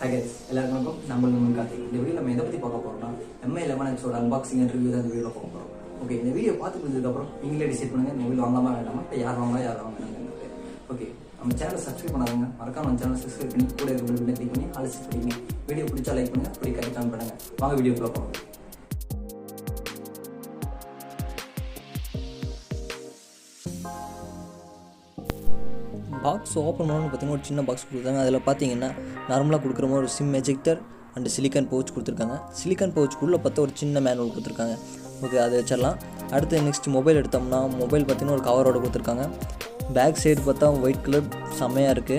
Hi guys, எல்லாருக்கும் வணக்கம். நம்ம கார்த்திக். இந்த வீடியோ நம்ம எதை பற்றி பார்க்க போறோம்னா MI11Xோட அன்பாக்சிங் அண்ட் ரிவ்யூ தான் இந்த வீடியோவில் பார்க்க போகிறோம். ஓகே, இந்த வீடியோ பார்த்து முடிஞ்சதுக்கப்புறம் நீங்களே டிசைட் பண்ணுங்க மொபைல் வாங்கலாமா வேண்டாமா, இல்லை யார் வாங்கலாம். ஓகே, நம்ம சேனலை சப்ஸ்கிரைப் பண்ணாதவங்க மறக்காம நம்ம சேனலை சப்ஸ்கிரைப் பண்ணி கூட இருக்க கிளிக் பண்ணி அலசி பிடிங்க. வீடியோ பிடிச்சா லைக் பண்ணுங்க, பிடிக்காட்டி கமெண்ட் பண்ணுங்க. வாங்க வீடியோக்குள்ள போகலாம். பாக்ஸ் ஓப்பன் பண்ணணும்னு பார்த்தீங்கன்னா ஒரு சின்ன பாக்ஸ் கொடுத்தாங்க. அதில் பார்த்தீங்கன்னா நார்மலாக கொடுக்குற மாதிரி ஒரு sim ejector and silicon pouch கொடுத்துருக்காங்க. சிலிக்கான் பவுச்சுக்குள்ளே பார்த்தா ஒரு சின்ன மேனுவல் கொடுத்துருக்காங்க. ஓகே, அதை வச்சிடலாம். அடுத்து நெக்ஸ்ட் மொபைல் எடுத்தோம்னா மொபைல் பார்த்தீங்கன்னா ஒரு கவரோடு கொடுத்துருக்காங்க. பேக் சைடு பார்த்தா ஒயிட் கலர் செம்மையாக இருக்குது.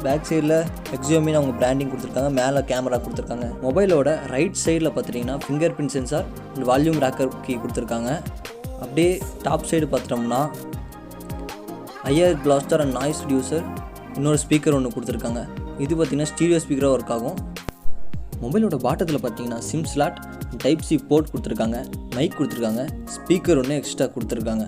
பேக் சைடில் எக்ஸியோமின்னு அவங்க பிராண்டிங் கொடுத்துருக்காங்க. மேலே கேமரா கொடுத்துருக்காங்க. மொபைலோட ரைட் சைடில் பார்த்துட்டிங்கன்னா finger print sensor and volume rocker key கொடுத்துருக்காங்க. அப்படியே டாப் சைடு பார்த்துட்டோம்னா IR blaster and noise reducer இன்னொரு ஸ்பீக்கர் ஒன்று கொடுத்துருக்காங்க. இது பார்த்திங்கன்னா ஸ்டீரியோ ஸ்பீக்கராக ஒர்க் ஆகும். மொபைலோட பாட்டத்தில் பார்த்தீங்கன்னா sim slot, type C port கொடுத்துருக்காங்க, மைக் கொடுத்துருக்காங்க, ஸ்பீக்கர் ஒன்று எக்ஸ்ட்ரா கொடுத்துருக்காங்க.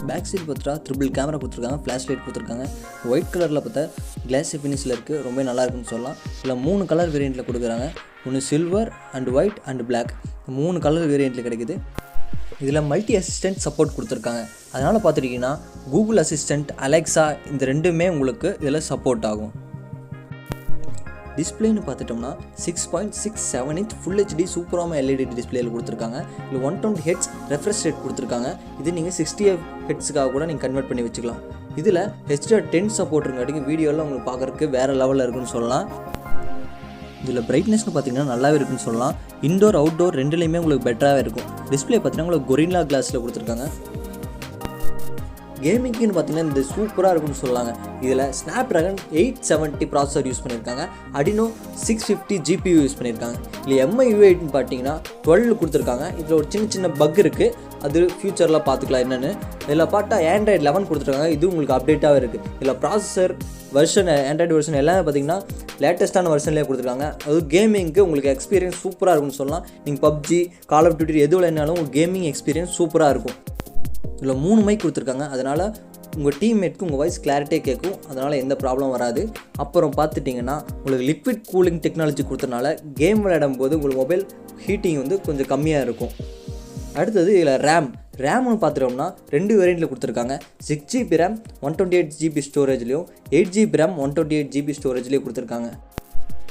பேக் சைடு பார்த்தா ட்ரிபிள் கேமரா கொடுத்துருக்காங்க, ஃப்ளாஷ் லைட் கொடுத்துருக்காங்க. ஒயிட் கலரில் பார்த்தா கிளாஸி ஃபினிஷில் இருக்குது, ரொம்ப நல்லா இருக்குன்னு சொல்லலாம். இதில் 3 கலர் வேரியண்ட்டில் கொடுக்குறாங்க. ஒன்று silver and white and black, 3 colour வேரியண்ட்டில் கிடைக்குது. இதில் மல்டி அசிஸ்டன்ட் சப்போர்ட் கொடுத்துருக்காங்க. அதனால் பார்த்துட்டிங்கன்னா கூகுள் அசிஸ்டண்ட், அலெக்ஸா இந்த ரெண்டுமே உங்களுக்கு இதில் சப்போர்ட் ஆகும். டிஸ்பிளேன்னு பார்த்துட்டோம்னா 6.67 இன்ச் ஃபுல் ஹெச்டி சூப்பரான எல்இடி டிஸ்பிளேயில் கொடுத்துருக்காங்க. இதில் 120 ஹெர்ட்ஸ் ரெஃப்ரெஷ் ரேட் கொடுத்துருக்காங்க. இது நீங்கள் 60 ஹெர்ட்ஸுக்காக கூட நீங்கள் கன்வெர்ட் பண்ணி வச்சுக்கலாம். இதில் HDR10 சப்போர்ட் இருக்காட்டிங்க வீடியோவில் உங்களுக்கு பார்க்குறதுக்கு வேறு லெவலில் இருக்குன்னு சொல்லலாம். இதில் பிரைட்னஸ்னு பார்த்தீங்கன்னா நல்லாவே இருக்குன்னு சொல்லலாம். இன்டோர் அவுட்டோர் ரெண்டுலேயுமே உங்களுக்கு பெட்டராகவே இருக்கும். டிஸ்பிளே பார்த்தீங்கன்னா உங்களுக்கு கொரில்லா கிளாஸில் கொடுத்துருக்காங்க. கேமிங்க்குன்னு பார்த்தீங்கன்னா இந்த சூப்பராக இருக்குன்னு சொல்லலாங்க. இதில் ஸ்னாப்ட்ராகன் 870 ப்ராசஸர் யூஸ் பண்ணியிருக்காங்க. அடினோ 650 GPU யூஸ் பண்ணியிருக்காங்க. இல்லை MI U8ன்னு பார்த்தீங்கன்னா 12 கொடுத்துருக்காங்க. இதில் ஒரு சின்ன பக் இருக்குது, அது ஃபியூச்சரில் பார்த்துக்கலாம் என்னென்னு. இதில் பார்த்தா Android 11 கொடுத்துருக்காங்க. இது உங்களுக்கு அப்டேட்டாகவே இருக்குது. இதில் ப்ராசஸர் வெர்ஷன், ஆண்ட்ராய்டு வெர்ஷன் எல்லாமே பார்த்தீங்கன்னா லேட்டஸ்ட்டான வெர்ஷன்லேயே கொடுத்துருக்காங்க. அது கேமிங்க்கு உங்களுக்கு எக்ஸ்பீரியன்ஸ் சூப்பராக இருக்குன்னு சொல்லலாம். நீங்கள் PUBG, கால் ஆஃப் டியூட்டி எது விளையாடினாலும் உங்கள் கேமிங் எக்ஸ்பீரியன்ஸ் சூப்பராக இருக்கும். இதில் 3 மைக் கொடுத்துருக்காங்க. அதனால் உங்கள் டீம்மேட்க்கு உங்கள் வாய்ஸ் கிளாரிட்டியாக கேட்கும். அதனால் எந்த ப்ராப்ளம் வராது. அப்புறம் பார்த்துட்டிங்கன்னா உங்களுக்கு லிக்விட் கூலிங் டெக்னாலஜி கொடுத்தனால கேம் விளையாடும் போது உங்களுக்கு மொபைல் ஹீட்டிங் வந்து கொஞ்சம் கம்மியாக இருக்கும். அடுத்தது இதில் ரேம்னு பார்த்துட்டோம்னா 2 வேரியண்ட்டில் கொடுத்துருக்காங்க. 6GB RAM 128GB ஸ்டோரேஜ்லேயும் 8GB RAM 128GB ஸ்டோரேஜ்லேயும் கொடுத்துருக்காங்க.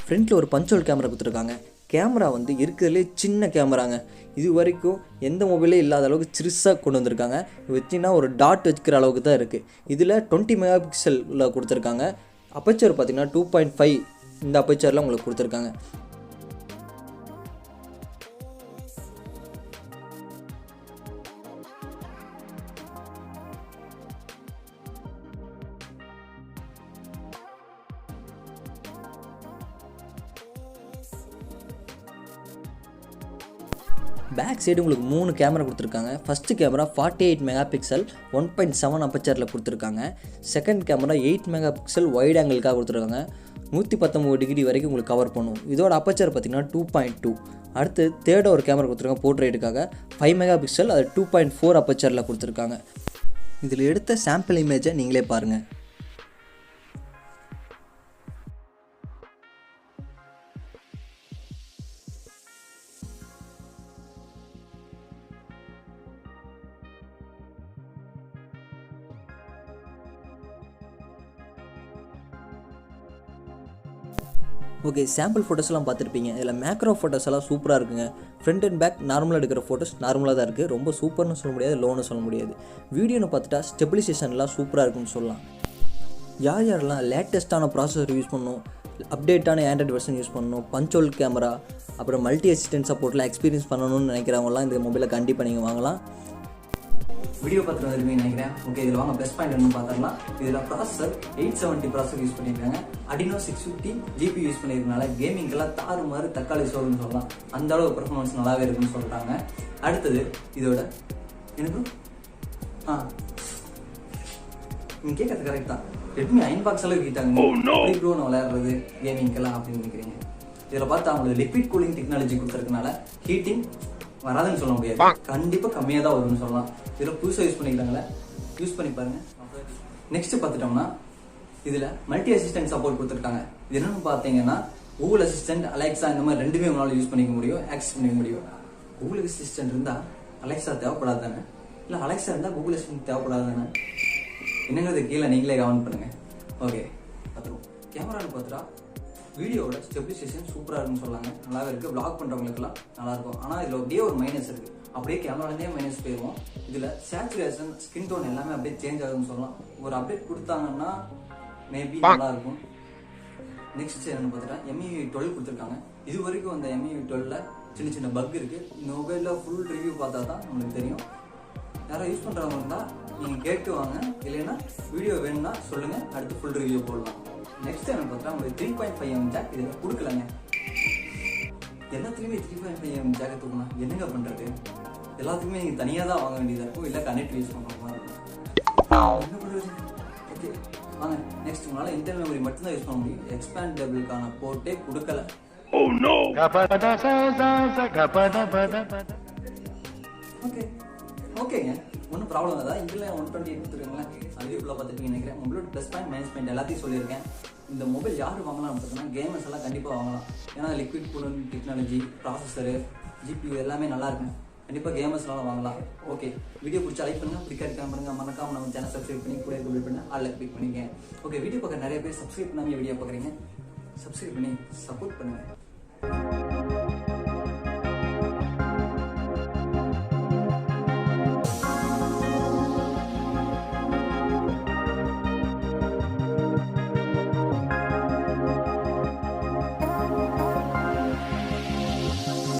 ஃப்ரண்ட்டில் ஒரு பஞ்சோல் கேமரா கொடுத்துருக்காங்க. கேமரா வந்து இருக்கிறதுலே சின்ன கேமராங்க. இது வரைக்கும் எந்த மொபைலே இல்லாத அளவுக்கு சிறுசாக கொண்டு வந்திருக்காங்க. வச்சிங்கன்னா ஒரு டாட் வச்சுக்கிற அளவுக்கு தான் இருக்குது. இதில் 20 மெகாபிக்சலில் கொடுத்துருக்காங்க. அப்பச்சர் பார்த்திங்கன்னா 2.5 இந்த அப்பச்சரில் உங்களுக்கு கொடுத்துருக்காங்க. பேக் சைடு உங்களுக்கு 3 கேமரா கொடுத்துருக்காங்க. ஃபஸ்ட்டு கேமரா 48 மெகாபிக்சல் 1.7 அப்பச்சரில் கொடுத்துருக்காங்க. செகண்ட் கேமரா 8 மெகாபிக்சல் வைட் ஆங்கிளுக்காக கொடுத்துருக்காங்க. 119 டிகிரி வரைக்கும் உங்களுக்கு கவர் பண்ணும். இதோட அப்பச்சர் பார்த்திங்கன்னா 2.2. அடுத்து தேர்டாக ஒரு கேமரா கொடுத்துருக்காங்க போர்ட்ரேட்டுக்காக 5 மெகாபிக்சல், அது 2.4 அப்பச்சரில் கொடுத்துருக்காங்க. இதில் எடுத்த சாம்பிள் இமேஜை நீங்களே பாருங்கள். ஓகே, சாம்பிள் ஃபோட்டோஸ்லாம் பார்த்துருப்பீங்க. இதில் மேக்ரோ ஃபோட்டோஸ் எல்லாம் சூப்பராக இருக்குங்க. ஃப்ரண்ட் அண்ட் பேக் நார்மலாக எடுக்கிற ஃபோட்டோஸ் நார்மலாக தான் இருக்குது. ரொம்ப சூப்பர்னு சொல்ல முடியாது, லோன்னு சொல்ல முடியாது. வீடியோன்னு பார்த்துட்டா ஸ்டெபிலைசேஷன்லாம் சூப்பராக இருக்குன்னு சொல்லலாம். யாரெல்லாம் லேட்டஸ்ட்டான ப்ராசஸர் யூஸ் பண்ணணும், அப்டேட்டான ஆண்ட்ராய்டு வெர்ஷன் யூஸ் பண்ணணும், பஞ்சோல் கேமரா, அப்புறம் மல்டி அசிஸ்டன்ட் சப்போர்ட்லாம் எக்ஸ்பீரியன்ஸ் பண்ணணும்னு நினைக்கிறவங்களாம் இந்த மொபைலை கண்டிப்பாக நீங்கள் வாங்கலாம். வீடியோ பார்த்துட்டு வந்துருப்பீங்க நினைக்கிறேன். ஓகே, இதில் வாங்க பெஸ்ட் பாயிண்ட் என்ன பார்த்துடலாம். இதில் ப்ராசஸர் 870 ப்ராசஸர் யூஸ் பண்ணியிருக்காங்க. அடினோ 650 GPU யூஸ் பண்ணியிருக்கனால கேமிங்கெல்லாம் தாறுமாறு தக்காளி சோறுன்னு சொல்லலாம். அந்த அளவு பெர்ஃபார்மன்ஸ் நல்லாவே இருக்குன்னு சொல்கிறாங்க. அடுத்தது இதோட எனக்கு நீங்கள் கேட்கறது கரெக்ட் தான். ரெட்மி அயன்பாக்ஸ் அளவுக்கு கேட்டாங்க. எப்படி ப்ரோ நான் விளையாடுறது கேமிங்கெல்லாம் அப்படின்னு நினைக்கிறீங்க. இதில் பார்த்தா அவங்களுக்கு லிக்விட் கூலிங் டெக்னாலஜி கொடுத்துருக்கனால ஹீட்டிங் வராதுன்னு சொல்ல முடியாது, கண்டிப்பாக கம்மியாக தான் வரும்னு சொல்லலாம். இதில் புதுசாக யூஸ் பண்ணிக்கிறாங்களே, யூஸ் பண்ணி பாருங்க. நெக்ஸ்ட் பார்த்துட்டோம்னா இதில் மல்டி அசிஸ்டன்ட் சப்போர்ட் கொடுத்துருக்காங்க. இது என்னன்னு பார்த்தீங்கன்னா கூகுள் அசிஸ்டன்ட், அலெக்ஸா இந்த மாதிரி ரெண்டுமே உங்களால் யூஸ் பண்ணிக்க முடியும், ஆக்சஸ் பண்ணிக்க முடியும். கூகுள் அசிஸ்டன்ட் இருந்தால் அலெக்ஸா தேவைப்படாது தானே, இல்லை அலெக்ஸா இருந்தால் கூகுள் அசிஸ்டன்ட் தேவைப்படாது தானே, என்னங்கிறது கீழே நீங்களே கமெண்ட் பண்ணுங்க. ஓகே, பார்த்துருவோம். கேமரான்னு பார்த்தா வீடியோவோட ஸ்டெபிலைசேஷன் சூப்பராக இருக்குன்னு சொல்லாங்க, நல்லாவே இருக்குது. வ்ளாக் பண்ணுறவங்களுக்குலாம் நல்லாயிருக்கும். ஆனால் இதில் அப்படியே ஒரு மைனஸ் இருக்குது, அப்படியே கேமராலேருந்தே மைனஸ் போயிடுவோம். இதில் சேச்சுரேஷன், ஸ்கின் டோன் எல்லாமே அப்படியே சேஞ்ச் ஆகுதுன்னு சொல்லலாம். ஒரு அப்டேட் கொடுத்தாங்கன்னா மேபி நல்லாயிருக்கும். நெக்ஸ்ட் என்னன்னு பார்த்துட்டா MIUI 12 கொடுத்துருக்காங்க. இது வரைக்கும் அந்த MIUI 12ல் சின்ன சின்ன பக் இருக்குது. இந்த மொபைலில் ஃபுல் ரிவ்யூ பார்த்தா தான் நம்மளுக்கு தெரியும். யாராவது யூஸ் பண்ணுறவங்க இருந்தால் நீங்கள் கேட்டு வாங்க, இல்லைன்னா வீடியோ வேணும்னா சொல்லுங்கள், அடுத்து ஃபுல் ரிவ்யூ போடலாம். நெக்ஸ்ட் என்ன பார்த்தா உங்களுக்கு 3.5mm ஜாக் இதில் கொடுக்கலங்க. எல்லாத்துலேயுமே 3.5mm ஜாக்கை தூக்கணும், என்னங்க பண்ணுறது? எல்லாத்துக்குமே நீங்கள் தனியாக தான் வாங்க வேண்டியதாக இருக்கும், இல்லை கனெக்ட் யூஸ் பண்ணுற மாதிரி இருக்கும். என்ன பண்ணுறது? ஓகே வாங்க நெக்ஸ்ட். உங்களால் இன்டர்னல் மெமரி மட்டும்தான் யூஸ் பண்ண முடியும், எக்ஸ்பேண்டபிளுக்கான போர்ட்டே கொடுக்கல. ஓகே ஓகேங்க, ஒன்றும் ப்ராப்ளம் இல்லை. இதில் 128 கொடுத்துருக்காங்களேன், அதுக்குள்ளே பார்த்துட்டு நினைக்கிறேன். மொபைலோட ப்ளஸ் பாயிண்ட் மைனஸ் பாயிண்ட் எல்லாத்தையும் சொல்லியிருக்கேன். இந்த மொபைல் யார் வாங்கலாம் பார்த்தீங்கன்னா கேமர்ஸ் எல்லாம் கண்டிப்பாக வாங்கலாம். ஏன்னா liquid cooling technology, processor, GPU எல்லாமே நல்லா இருக்கும். கண்டிப்பாக கேமர்ஸ்லாம் வாங்கலாம். ஓகே, வீடியோ பிடிச்சா லைக் பண்ணுங்கள், பிடிக்காது பண்ணுங்க, மறக்காம நம்ம சேனல் சப்ஸ்கிரைப் பண்ணி கூட கமெண்ட் பண்ணி ஆல்ல கிளிக் பண்ணிங்க. ஓகே, வீடியோ பார்க்க நிறைய பேர் சப்ஸ்கிரைப் பண்ணாமல் வீடியோ பார்க்குறீங்க, சப்ஸ்கிரைப் பண்ணி சப்போர்ட் பண்ணுங்கள்.